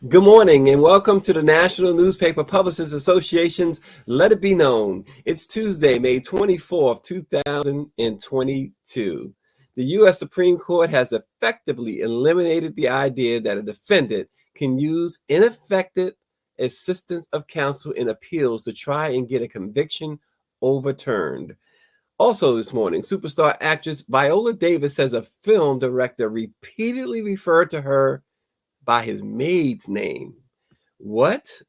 Good morning and welcome to the National Newspaper Publishers Association's Let It Be Known. It's Tuesday, May 24th, 2022. The U.S. Supreme Court has effectively eliminated the idea that a defendant can use ineffective assistance of counsel in appeals to try and get a conviction overturned. Also this morning, superstar actress Viola Davis says a film director repeatedly referred to her by his maid's name. What?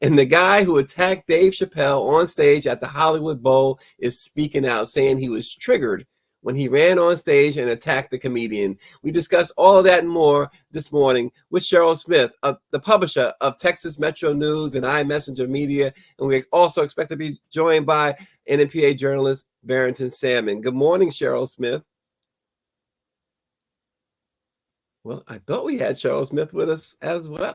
And the guy who attacked Dave Chappelle on stage at the Hollywood Bowl is speaking out, saying he was triggered when he ran on stage and attacked the comedian. We discuss all of that and more this morning with Cheryl Smith, the publisher of Texas Metro News and iMessenger Media. And we also expect to be joined by NMPA journalist Barrington Salmon. Good morning, Cheryl Smith. Well, I thought we had Cheryl Smith with us as well.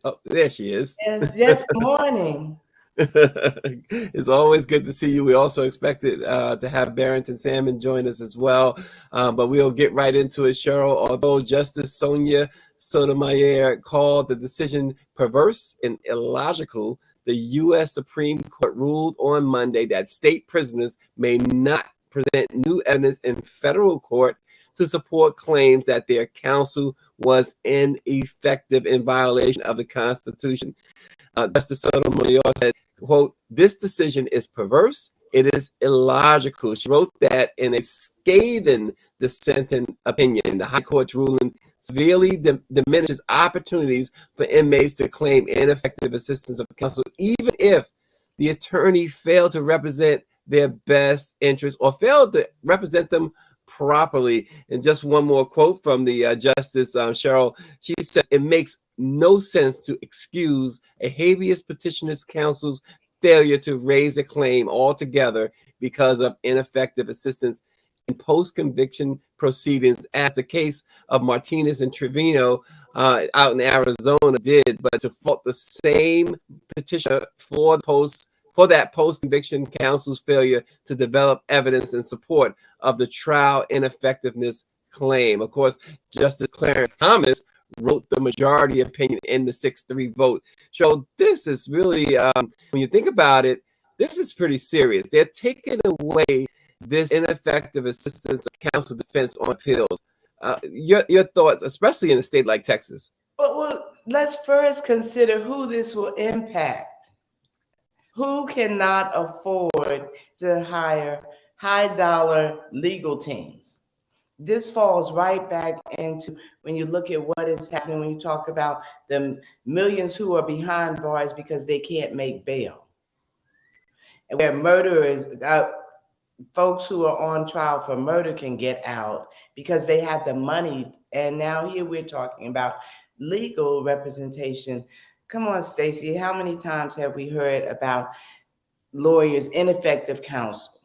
Oh, there she is. Yes, good morning. It's always good to see you. We also expected to have Barrington Salmon join us as well, but we'll get right into it, Cheryl. Although Justice Sonia Sotomayor called the decision perverse and illogical, the U.S. Supreme Court ruled on Monday that state prisoners may not present new evidence in federal court to support claims that their counsel was ineffective in violation of the Constitution. Justice Sotomayor said, quote, "This decision is perverse. It is illogical." She wrote that in a scathing dissenting opinion. The High Court's ruling severely diminishes opportunities for inmates to claim ineffective assistance of counsel, even if the attorney failed to represent their best interests or failed to represent them properly. And just one more quote from the Justice Cheryl. She says, "It makes no sense to excuse a habeas petitioner's counsel's failure to raise a claim altogether because of ineffective assistance in post-conviction proceedings, as the case of Martinez and Trevino out in Arizona did, but to fault the same petitioner for that post-conviction counsel's failure to develop evidence in support of the trial ineffectiveness claim." Of course, Justice Clarence Thomas wrote the majority opinion in the 6-3 vote. So this is really, when you think about it, this is pretty serious. They're taking away this ineffective assistance of counsel defense on appeals. Your thoughts, especially in a state like Texas? Well, let's first consider who this will impact. Who cannot afford to hire high-dollar legal teams? This falls right back into when you look at what is happening when you talk about the millions who are behind bars because they can't make bail. And where murderers, folks who are on trial for murder can get out because they have the money. And now here we're talking about legal representation. Come on, Stacey, how many times have we heard about lawyers' ineffective counsel?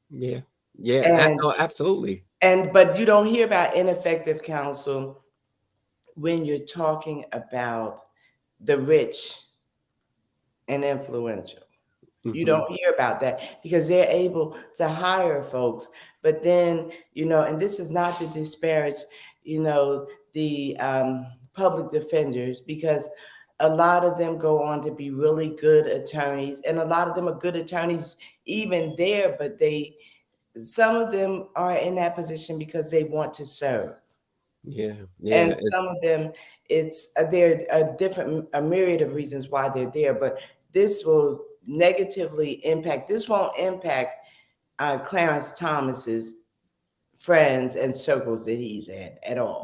Yeah, absolutely. But you don't hear about ineffective counsel when you're talking about the rich and influential. Mm-hmm. You don't hear about that because they're able to hire folks. But then, and this is not to disparage, the public defenders, because a lot of them go on to be really good attorneys, and a lot of them are good attorneys even there, but some of them are in that position because they want to serve. Yeah. And some of them, there are a myriad of reasons why they're there, but this will negatively impact. This won't impact Clarence Thomas's friends and circles that he's in at all.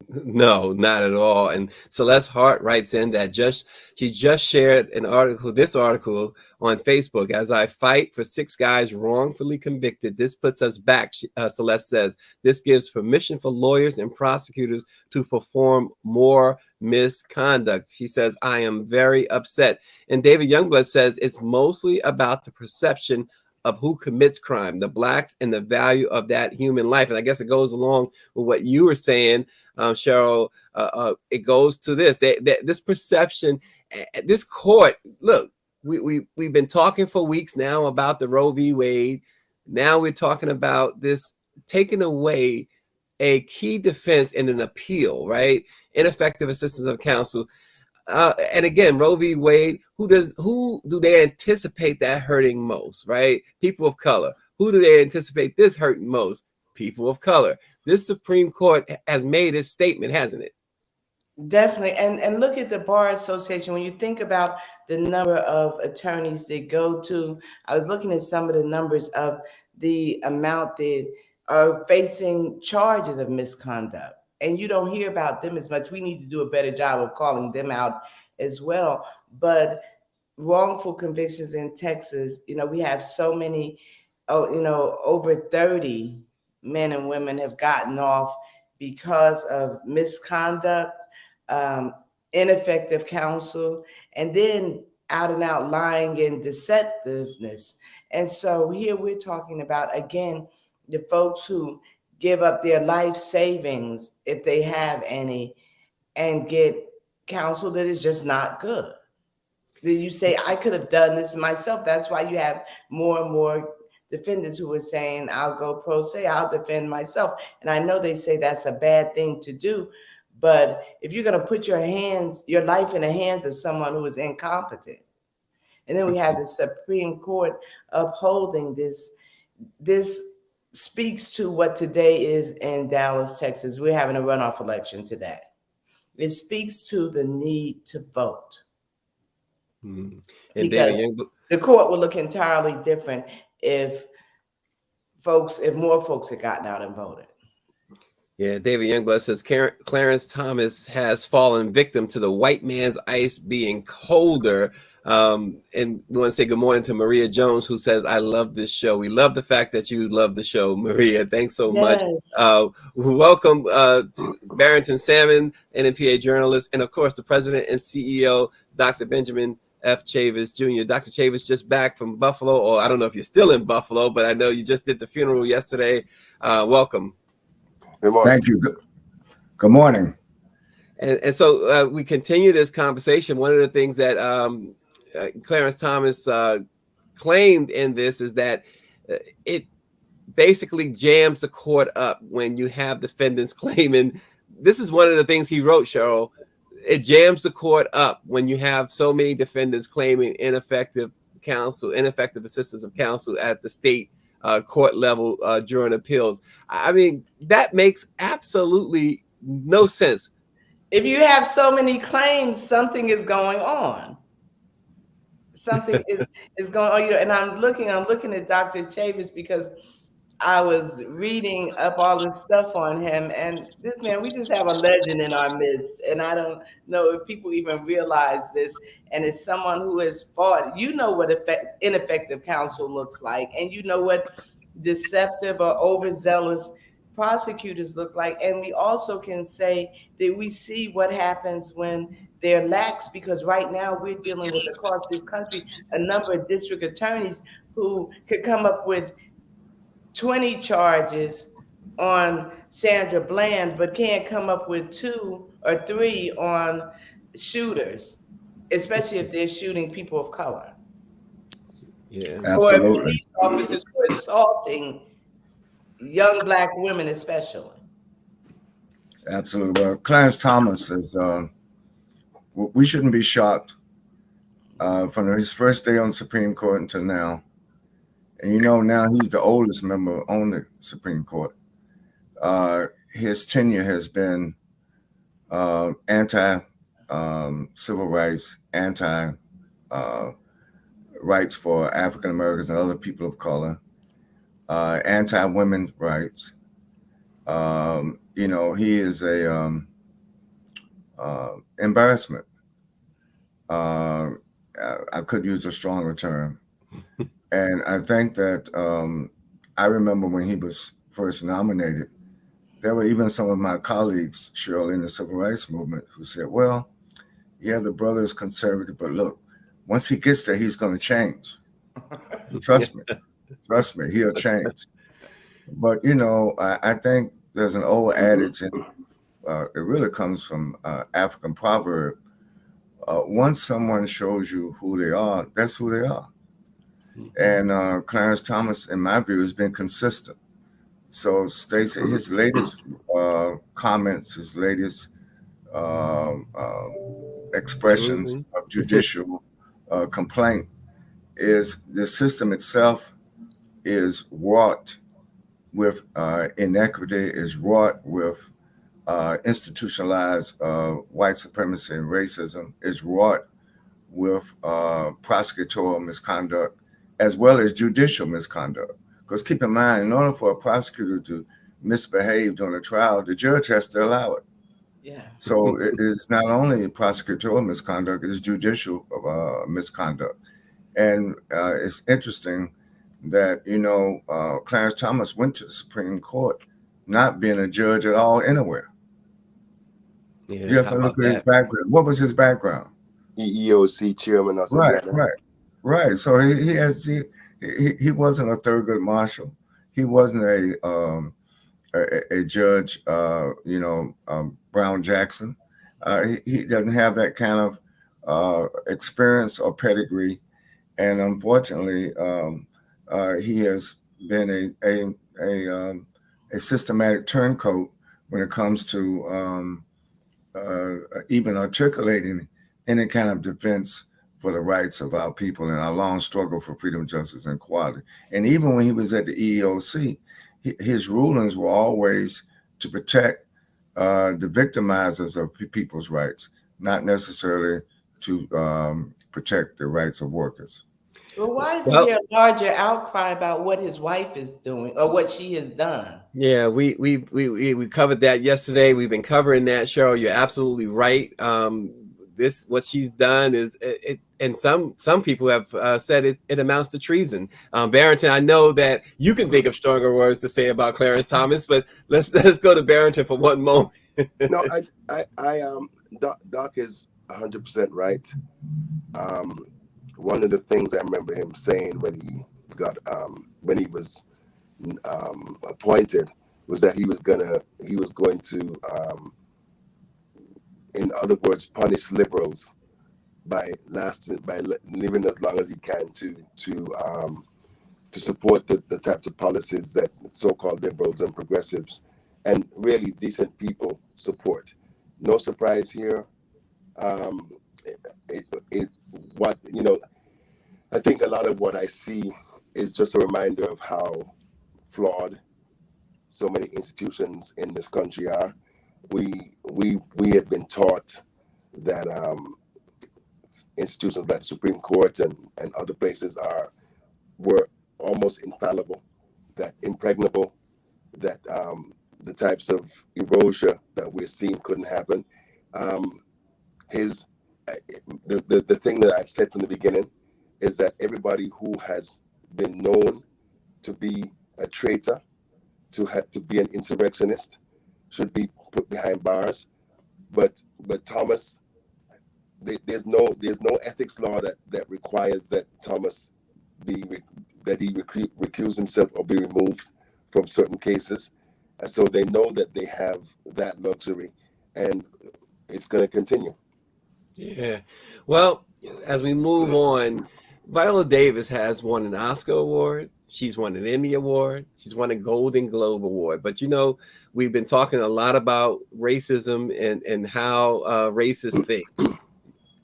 No, not at all. And Celeste Hart writes in that she just shared this article on Facebook. "As I fight for 6 guys wrongfully convicted, this puts us back," Celeste says. "This gives permission for lawyers and prosecutors to perform more misconduct." She says, "I am very upset." And David Youngblood says, "It's mostly about the perception of who commits crime, the blacks, and the value of that human life." And I guess it goes along with what you were saying, Cheryl. It goes to this perception, this court. Look, we've been talking for weeks now about the Roe v. Wade. Now we're talking about this taking away a key defense in an appeal, right? Ineffective assistance of counsel. and again, Roe v. Wade, who do they anticipate that hurting most, right? People of color. Who do they anticipate this hurting most? People of color. This Supreme Court has made its statement, hasn't it? Definitely. And look at the Bar Association. When you think about the number of attorneys they go to, I was looking at some of the numbers of the amount that are facing charges of misconduct. And you don't hear about them as much. We need to do a better job of calling them out as well. But wrongful convictions in Texas, we have so many, over 30 men and women have gotten off because of misconduct, ineffective counsel, and then out and out lying and deceptiveness. And so here we're talking about, again, the folks who give up their life savings, if they have any, and get counsel that is just not good. Then you say, I could have done this myself. That's why you have more and more defendants who are saying, I'll go pro se, I'll defend myself. And I know they say that's a bad thing to do, but if you're going to put your life in the hands of someone who is incompetent, and then we have the Supreme Court upholding this speaks to what today is in Dallas, Texas. We're having a runoff election today. It speaks to the need to vote. And because the court will look entirely different if more folks had gotten out and voted. Yeah, David Youngblood says Clarence Thomas has fallen victim to the white man's ice being colder. And we want to say good morning to Maria Jones, who says, I love this show. We love the fact that you love the show, Maria. Thanks so much. Welcome to Barrington Salmon, NMPA journalist, and of course, the president and CEO, Dr. Benjamin F. Chavis Jr. Dr. Chavis just back from Buffalo, or I don't know if you're still in Buffalo, but I know you just did the funeral yesterday. Welcome. Good morning. Thank you. Good morning. And so we continue this conversation. One of the things that Clarence Thomas claimed in this is that it basically jams the court up when you have defendants claiming. This is one of the things he wrote, Cheryl. It jams the court up when you have so many defendants claiming ineffective assistance of counsel at the state court level during appeals. I mean, that makes absolutely no sense. If you have so many claims, something is going on. Something is going on. And I'm looking at Dr. Chavis because I was reading up all this stuff on him, and this man, we just have a legend in our midst. And I don't know if people even realize this. And it's someone who has fought, what ineffective counsel looks like, and what deceptive or overzealous prosecutors look like. And we also can say that we see what happens when they're lax, because right now we're dealing with, across this country, a number of district attorneys who could come up with 20 charges on Sandra Bland, but can't come up with 2 or 3 on shooters, especially if they're shooting people of color. Yeah, absolutely. Or police officers who are assaulting young Black women, especially. Absolutely. Well, Clarence Thomas is, we shouldn't be shocked from his first day on the Supreme Court until now. And now he's the oldest member on the Supreme Court. His tenure has been anti-civil rights, anti-rights for African Americans and other people of color, anti-women's rights. He is a embarrassment. I could use a stronger term. And I think that I remember when he was first nominated, there were even some of my colleagues, Cheryl, in the civil rights movement who said, well, yeah, the brother is conservative, but look, once he gets there, he's going to change. Trust me, he'll change. But, I think there's an old adage, and it really comes from African proverb. Once someone shows you who they are, that's who they are. And Clarence Thomas, in my view, has been consistent. So Stacey, his latest comments, his latest expressions of judicial complaint is the system itself is wrought with inequity, is wrought with institutionalized white supremacy and racism, is wrought with prosecutorial misconduct as well as judicial misconduct. Because keep in mind, in order for a prosecutor to misbehave during a trial, the judge has to allow it. Yeah. So it is not only prosecutorial misconduct, it is judicial misconduct. And it's interesting that, Clarence Thomas went to the Supreme Court not being a judge at all anywhere. Yeah, you have to look at his background. What was his background? EEOC chairman or something. Right. So he wasn't a Thurgood Marshall. He wasn't a judge, Brown Jackson. He doesn't have that kind of experience or pedigree, and unfortunately, he has been a systematic turncoat when it comes to even articulating any kind of defense for the rights of our people and our long struggle for freedom, justice, and equality. And even when he was at the EEOC, his rulings were always to protect the victimizers of people's rights, not necessarily to protect the rights of workers. Well, why isn't there a larger outcry about what his wife is doing or what she has done? Yeah, we covered that yesterday. We've been covering that, Cheryl. You're absolutely right. What she's done is it, and some people have said it amounts to treason. Barrington, I know that you can think of stronger words to say about Clarence Thomas, but let's go to Barrington for one moment. No, Doc is 100% right. One of the things I remember him saying when he was appointed was that he was going to in other words, punish liberals by living as long as he can to support the types of policies that so-called liberals and progressives and really decent people support. No surprise here. I think a lot of what I see is just a reminder of how flawed so many institutions in this country are. We have been taught that institutions like the Supreme Court and other places were almost infallible, that impregnable, that the types of erosion that we're seeing couldn't happen. The thing that I've said from the beginning is that everybody who has been known to be a traitor, to be an insurrectionist, should be put behind bars. But Thomas, there's no ethics law that requires that Thomas recuse himself or be removed from certain cases. And so they know that they have that luxury, and it's going to continue. Yeah. Well, as we move on, Viola Davis has won an Oscar award. She's won an Emmy Award. She's won a Golden Globe Award. But, we've been talking a lot about racism and how racists think.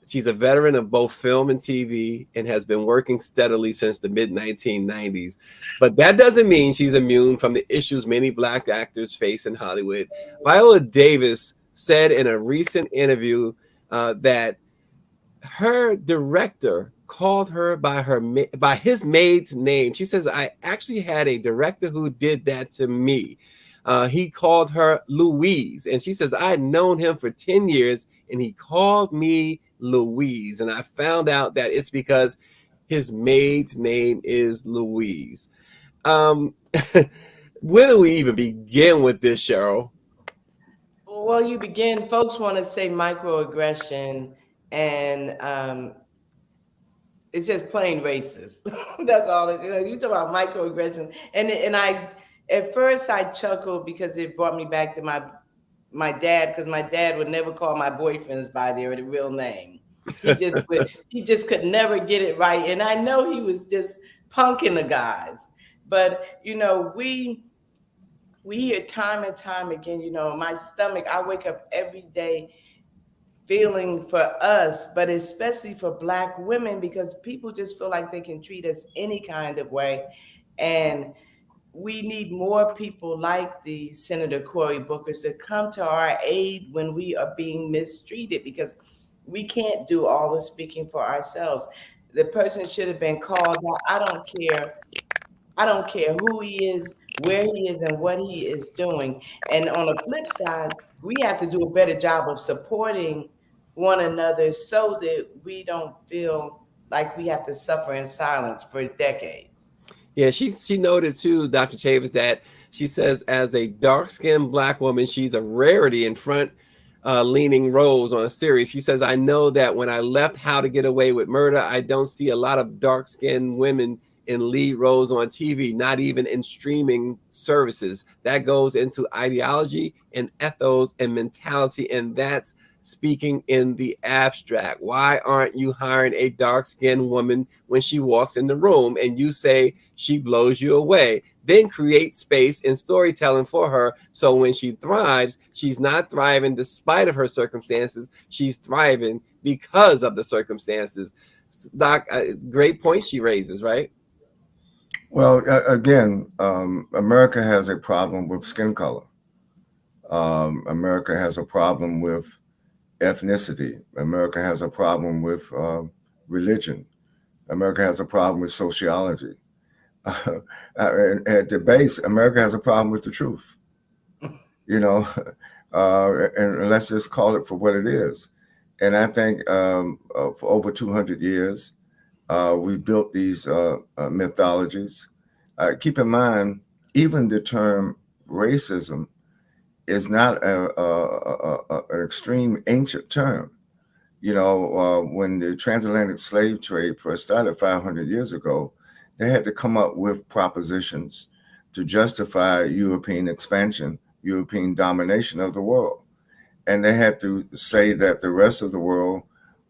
She's a veteran of both film and TV and has been working steadily since the mid-1990s. But that doesn't mean she's immune from the issues many Black actors face in Hollywood. Viola Davis said in a recent interview that her director called her by his maid's name. She says, I actually had a director who did that to me. He called her Louise. And she says, I had known him for 10 years and he called me Louise. And I found out that it's because his maid's name is Louise. Where do we even begin with this, Cheryl? Well, you begin, folks want to say microaggression, and it's just plain racist. That's all. You talk about microaggression, and I, at first I chuckled because it brought me back to my dad, because my dad would never call my boyfriends by their real name. He just could never get it right, and I know he was just punking the guys. But we hear time and time again. My stomach. I wake up every day feeling for us, but especially for Black women, because people just feel like they can treat us any kind of way. And we need more people like the Senator Cory Booker's to come to our aid when we are being mistreated, because we can't do all the speaking for ourselves. The person should have been called out. I don't care who he is, where he is, and what he is doing. And on the flip side, we have to do a better job of supporting one another so that we don't feel like we have to suffer in silence for decades. Yeah, she noted too, Dr. Chavis, that she says as a dark-skinned Black woman, she's a rarity in front leaning roles on a series. She says, I know that when I left How to Get Away with Murder, I don't see a lot of dark-skinned women in lead roles on TV, not even in streaming services. That goes into ideology and ethos and mentality, and that's speaking in the abstract. Why aren't you hiring a dark-skinned woman when she walks in the room and you say she blows you away? Then create space and storytelling for her, so when she thrives, she's not thriving despite of her circumstances. She's thriving because of the circumstances. Doc, great point she raises, right? Well, again, America has a problem with skin color. America has a problem with ethnicity. America has a problem with religion. America has a problem with sociology. At the base, America has a problem with the truth, you know, and let's just call it for what it is. And I think for over 200 years, we built these mythologies. Keep in mind, even the term racism is not an extreme ancient term. You know, when the transatlantic slave trade first started 500 years ago, they had to come up with propositions to justify European expansion, European domination of the world. And they had to say that the rest of the world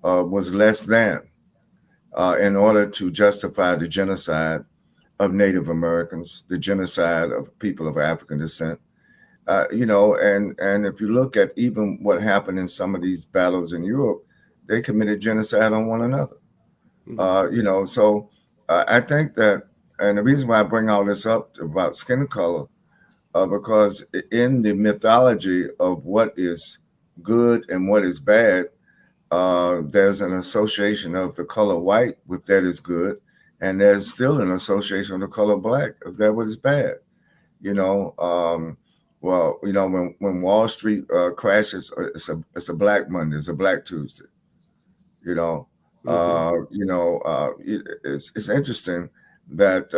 was less than in order to justify the genocide of Native Americans, the genocide of people of African descent. You know, and if you look at even what happened in some of these battles in Europe, they committed genocide on one another. You know, so I think that, and the reason why I bring all this up about skin color, because in the mythology of what is good and what is bad, there's an association of the color white with that is good, and there's still an association of the color black of that what is bad. You know, well, you know, when Wall Street crashes, it's a Black Monday, it's a Black Tuesday. You know, you know, it's interesting that,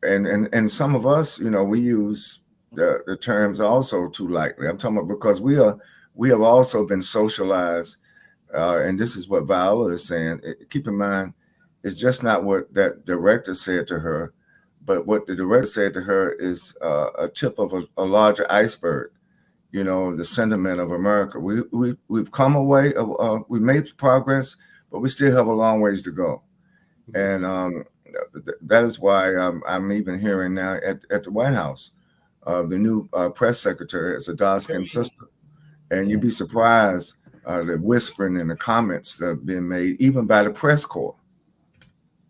and some of us, you know, we use the terms also too lightly. I'm talking about because we have also been socialized, and this is what Viola is saying. Keep in mind, it's just not what that director said to her, but what the director said to her is a tip of a larger iceberg. You know, the sentiment of America. We've come away. We made progress, but we still have a long ways to go. And that is why I'm even hearing now at the White House, the new press secretary is a dark-skinned sister, and you'd be surprised the whispering and the comments that have been made, even by the press corps.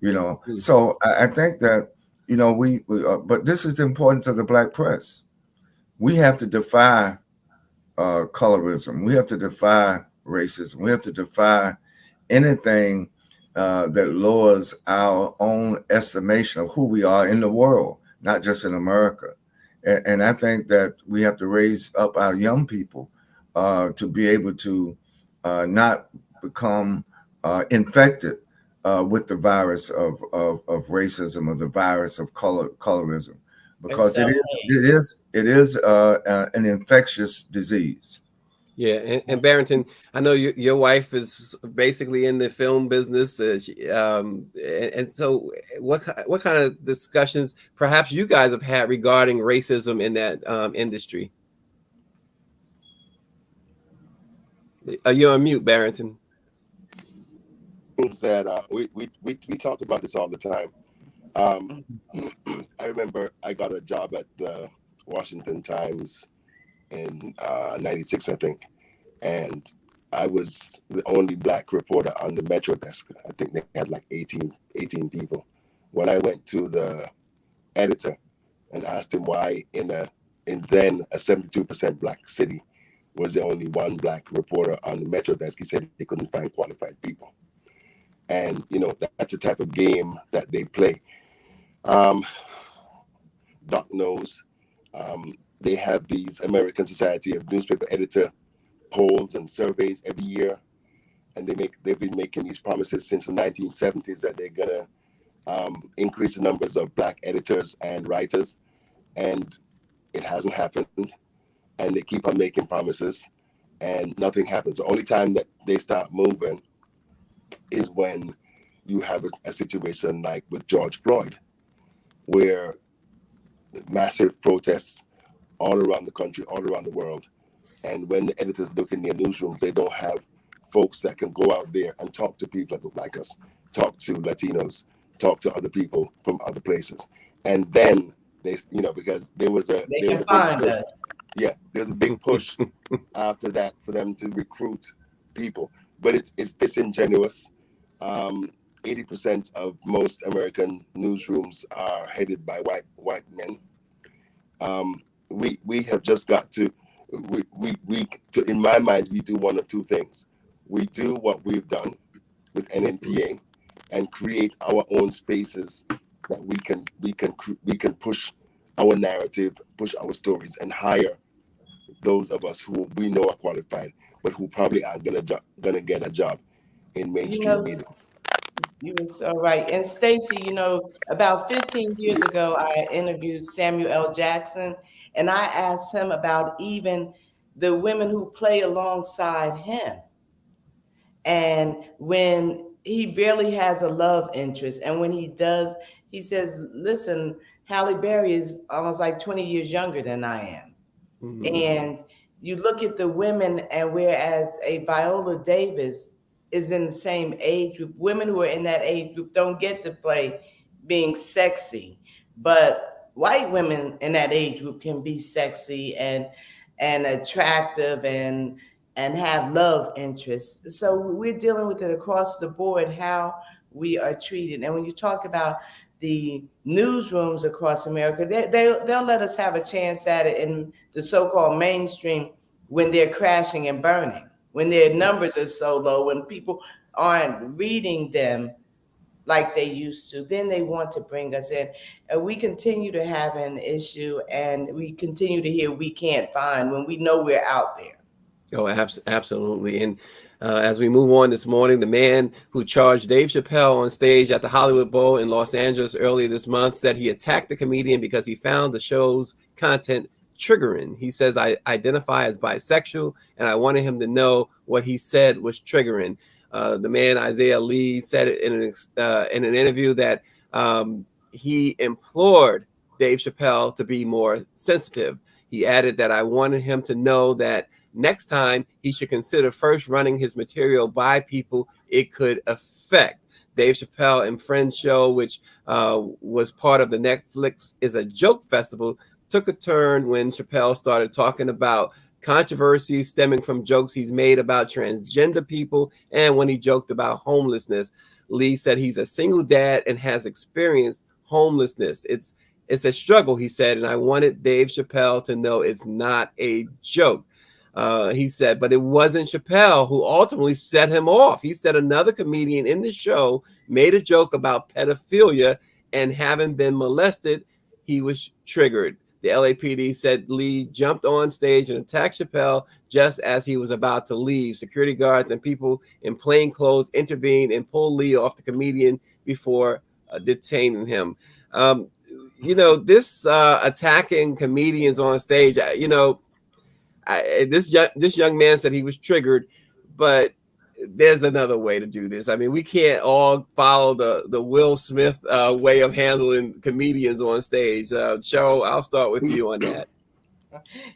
You know, so I think that, you know, we but this is the importance of the Black press. We have to defy colorism. We have to defy racism. We have to defy anything that lowers our own estimation of who we are in the world, not just in America. And I think that we have to raise up our young people to be able to not become infected with the virus of racism or the virus of colorism, because it is an infectious disease. Yeah, and Barrington, I know your wife is basically in the film business, and so what kind of discussions perhaps you guys have had regarding racism in that industry? You're on mute, Barrington. Things that we talk about this all the time. I remember I got a job at the Washington Times in '96, I think, and I was the only black reporter on the Metro desk. I think they had like 18 people. When I went to the editor and asked him why in then a 72% black city was there only one black reporter on the Metro desk, he said he couldn't find qualified people. And, that's the type of game that they play. Doc knows they have these American Society of Newspaper Editor polls and surveys every year, and they've been making these promises since the 1970s that they're gonna increase the numbers of black editors and writers, and it hasn't happened. And they keep on making promises, and nothing happens. The only time that they start moving is when you have a situation like with George Floyd, where massive protests all around the country, all around the world. And when the editors look in their newsrooms, they don't have folks that can go out there and talk to people that look like us, talk to Latinos, talk to other people from other places. And then they, because there was a big push. Yeah, there's a big push after that for them to recruit people. But it's disingenuous. 80% of most American newsrooms are headed by white men. We have just got to, in my mind, we do one of two things. We do what we've done with NNPA and create our own spaces that we can push our narrative, push our stories, and hire those of us who we know are qualified, but who probably aren't gonna get a job in mainstream media. You were so right. And Stacey, about 15 years ago, I interviewed Samuel L. Jackson, and I asked him about even the women who play alongside him. And when he rarely has a love interest, and when he does, he says, listen, Halle Berry is almost like 20 years younger than I am. Mm-hmm. And you look at the women, and whereas a Viola Davis is in the same age group, women who are in that age group don't get to play being sexy, but white women in that age group can be sexy and attractive and have love interests. So we're dealing with it across the board, how we are treated. And when you talk about the newsrooms across America, they'll let us have a chance at it in the so-called mainstream when they're crashing and burning, when their numbers are so low, when people aren't reading them like they used to. Then they want to bring us in. And we continue to have an issue, and we continue to hear we can't find when we know we're out there. Oh, absolutely. And as we move on this morning, the man who charged Dave Chappelle on stage at the Hollywood Bowl in Los Angeles earlier this month said he attacked the comedian because he found the show's content triggering. He says, I identify as bisexual, and I wanted him to know what he said was triggering. The man, Isaiah Lee, said it in an interview that he implored Dave Chappelle to be more sensitive. He added that I wanted him to know that next time he should consider first running his material by people it could affect. Dave Chappelle and Friends show, which was part of the Netflix Is a Joke Festival, took a turn when Chappelle started talking about controversies stemming from jokes he's made about transgender people and when he joked about homelessness. Lee said he's a single dad and has experienced homelessness. It's a struggle, he said, and I wanted Dave Chappelle to know it's not a joke. He said, but it wasn't Chappelle who ultimately set him off. He said another comedian in the show made a joke about pedophilia and having been molested. He was triggered. The LAPD said Lee jumped on stage and attacked Chappelle just as he was about to leave. Security guards and people in plain clothes intervened and pulled Lee off the comedian before detaining him. This attacking comedians on stage, this young man said he was triggered, but there's another way to do this. I mean, we can't all follow the Will Smith way of handling comedians on stage. Cheryl, I'll start with you on that.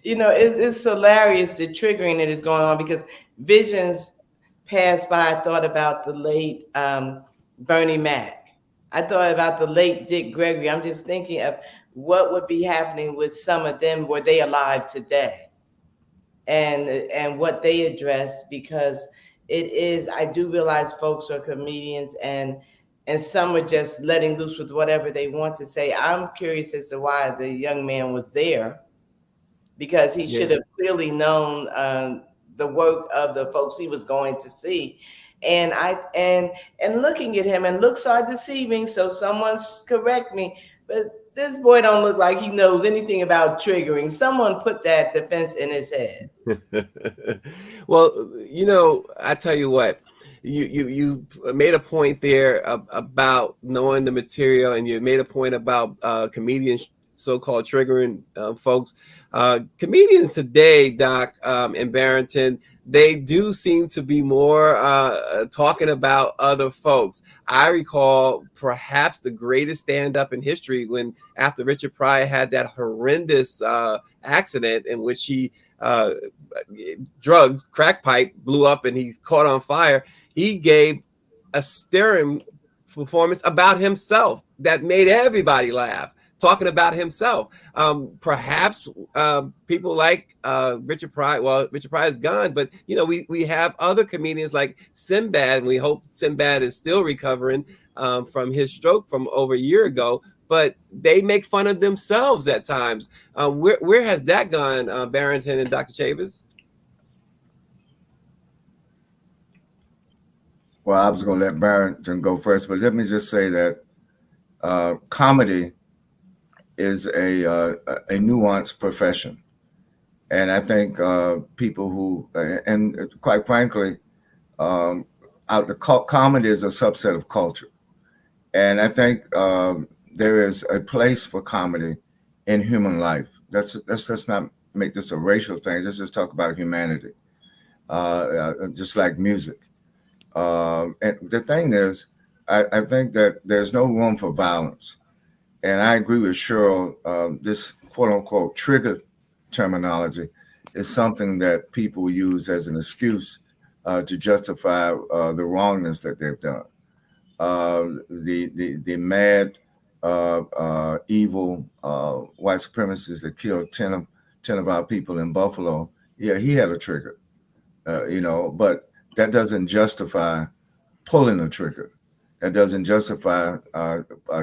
It's hilarious the triggering that is going on because visions passed by. I thought about the late Bernie Mac. I thought about the late Dick Gregory. I'm just thinking of what would be happening with some of them were they alive today. and what they address, because it is, I do realize folks are comedians, and some are just letting loose with whatever they want to say. I'm curious as to why the young man was there, because he should have clearly known the work of the folks he was going to see. And looking at him, and looks are deceiving, so someone's correct me, but this boy don't look like he knows anything about triggering. Someone put that defense in his head. Well, I tell you what, you made a point there about knowing the material, and you made a point about comedians so-called triggering folks. Comedians today, Doc, and Barrington, they do seem to be more talking about other folks. I recall perhaps the greatest stand-up in history when, after Richard Pryor had that horrendous accident in which he drugs, crack pipe blew up and he caught on fire, he gave a stirring performance about himself that made everybody laugh, talking about himself. Perhaps people like Richard Pryor, well, Richard Pryor is gone, but we have other comedians like Sinbad, and we hope Sinbad is still recovering from his stroke from over a year ago, but they make fun of themselves at times. Where has that gone, Barrington and Dr. Chavez? Well, I was going to let Barrington go first, but let me just say that comedy is a nuanced profession. And I think people who, and quite frankly, comedy is a subset of culture. And I think there is a place for comedy in human life. Let's not make this a racial thing. Let's just talk about humanity, just like music. And the thing is, I think that there's no room for violence. And I agree with Cheryl, this quote unquote trigger terminology is something that people use as an excuse to justify the wrongness that they've done. The mad, evil white supremacists that killed 10 of our people in Buffalo, yeah, he had a trigger, but that doesn't justify pulling a trigger. That doesn't justify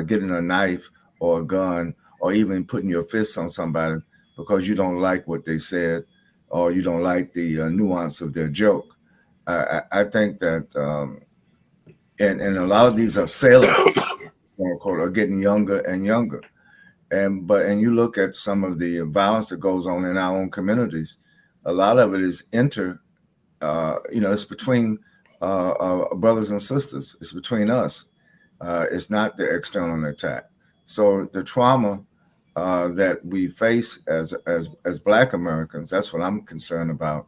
getting a knife or a gun, or even putting your fists on somebody because you don't like what they said or you don't like the nuance of their joke. I think that, and a lot of these assailants, quote unquote, are getting younger and younger. And you look at some of the violence that goes on in our own communities, a lot of it is it's between brothers and sisters. It's between us. It's not the external attack. So the trauma that we face as Black Americans, that's what I'm concerned about,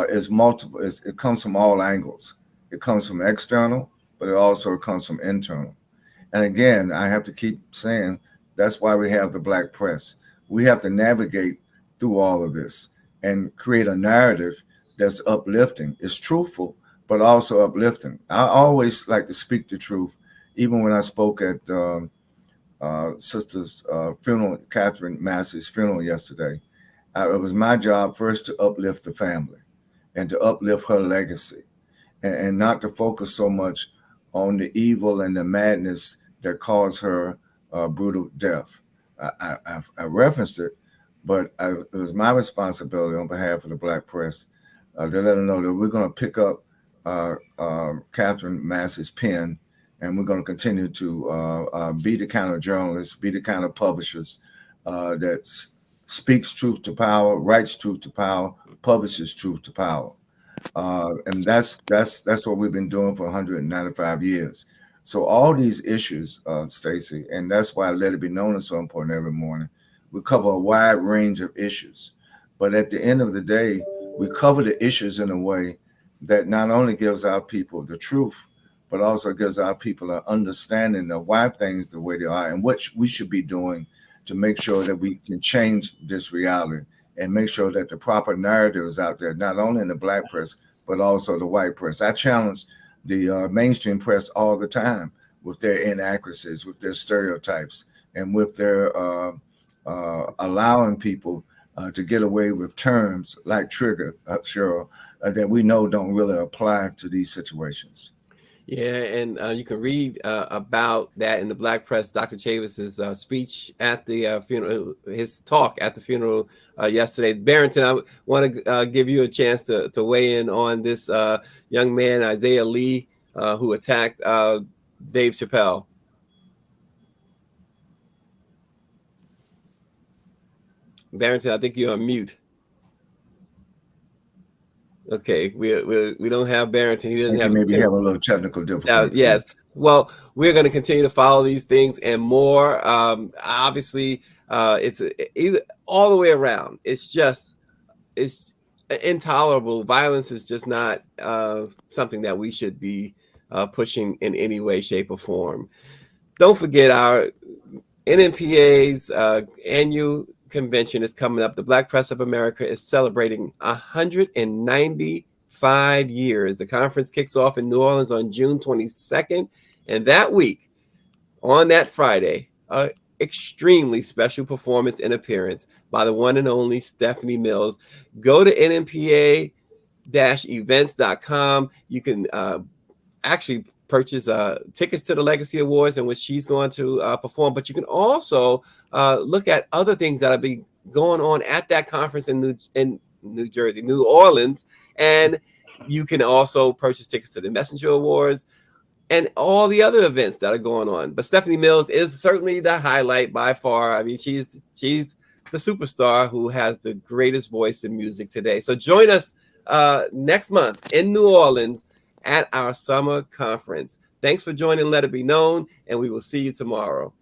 is multiple. It comes from all angles. It comes from external, but it also comes from internal. And again, I have to keep saying, that's why we have the Black press. We have to navigate through all of this and create a narrative that's uplifting. It's truthful, but also uplifting. I always like to speak the truth, even when I spoke at Sister's funeral, Catherine Massey's funeral yesterday. It was my job first to uplift the family and to uplift her legacy, and not to focus so much on the evil and the madness that caused her brutal death. I referenced it, but it was my responsibility on behalf of the Black press to let her know that we're going to pick up Catherine Massey's pen, and we're going to continue to be the kind of journalists, be the kind of publishers that speaks truth to power, writes truth to power, publishes truth to power. And that's what we've been doing for 195 years. So all these issues, Stacey, and that's why Let It Be Known is so important every morning. We cover a wide range of issues, but at the end of the day, we cover the issues in a way that not only gives our people the truth, but also gives our people an understanding of why things the way they are and what we should be doing to make sure that we can change this reality and make sure that the proper narrative is out there, not only in the Black press, but also the white press. I challenge the mainstream press all the time with their inaccuracies, with their stereotypes, and with their allowing people to get away with terms like trigger, Cheryl, that we know don't really apply to these situations. Yeah, and you can read about that in the Black Press. Dr. Chavis's speech at the funeral, his talk at the funeral yesterday. Barrington, I want to give you a chance to weigh in on this young man, Isaiah Lee, who attacked Dave Chappelle. Barrington, I think you're on mute. Okay, we don't have Barrington. He doesn't have maybe have a little technical difficulty. Yes. Well, we're going to continue to follow these things and more. Obviously, it's either all the way around. It's intolerable. Violence is just not something that we should be pushing in any way, shape, or form. Don't forget our NNPA's annual convention is coming up. The Black Press of America is celebrating 195 years. The conference kicks off in New Orleans on June 22nd. And that week, on that Friday, an extremely special performance and appearance by the one and only Stephanie Mills. Go to nnpa-events.com. You can actually purchase tickets to the Legacy Awards in which she's going to perform, but you can also look at other things that will be going on at that conference in New Orleans, and you can also purchase tickets to the Messenger Awards and all the other events that are going on. But Stephanie Mills is certainly the highlight by far. I mean, she's the superstar who has the greatest voice in music today. So join us next month in New Orleans at our summer conference. Thanks for joining Let It Be Known, and we will see you tomorrow.